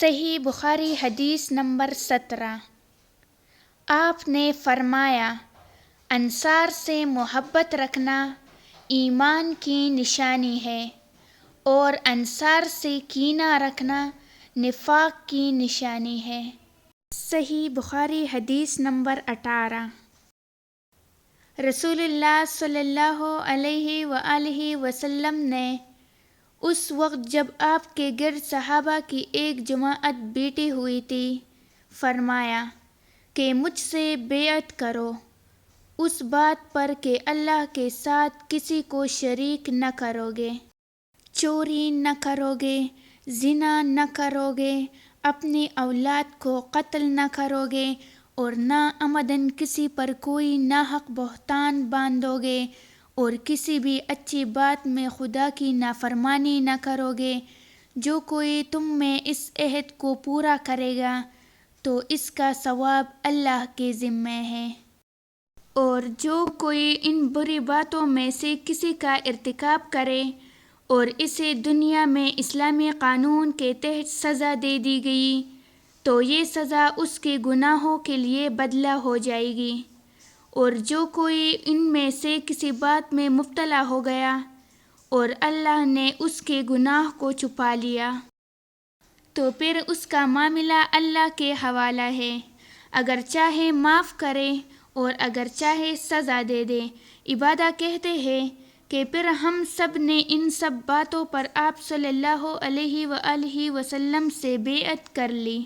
صحیح بخاری حدیث نمبر 17۔ آپ نے فرمایا، انصار سے محبت رکھنا ایمان کی نشانی ہے، اور انصار سے کینہ رکھنا نفاق کی نشانی ہے۔ صحیح بخاری حدیث نمبر 18۔ رسول اللہ صلی اللہ علیہ وآلہ وسلم نے اس وقت جب آپ کے گرد صحابہ کی ایک جماعت بیٹھی ہوئی تھی فرمایا کہ مجھ سے بیعت کرو، اس بات پر کہ اللہ کے ساتھ کسی کو شریک نہ کرو گے، چوری نہ کرو گے، زنا نہ کرو گے، اپنی اولاد کو قتل نہ کرو گے، اور نہ عمدن کسی پر کوئی ناحق بہتان باندھو گے، اور کسی بھی اچھی بات میں خدا کی نافرمانی نہ کرو گے۔ جو کوئی تم میں اس عہد کو پورا کرے گا تو اس کا ثواب اللہ کے ذمہ ہے، اور جو کوئی ان بری باتوں میں سے کسی کا ارتکاب کرے اور اسے دنیا میں اسلامی قانون کے تحت سزا دے دی گئی تو یہ سزا اس کے گناہوں کے لیے بدلہ ہو جائے گی، اور جو کوئی ان میں سے کسی بات میں مبتلا ہو گیا اور اللہ نے اس کے گناہ کو چھپا لیا تو پھر اس کا معاملہ اللہ کے حوالہ ہے، اگر چاہے معاف کرے اور اگر چاہے سزا دے دے۔ عبادہ کہتے ہیں کہ پھر ہم سب نے ان سب باتوں پر آپ صلی اللہ علیہ وآلہ وسلم سے بیعت کر لی۔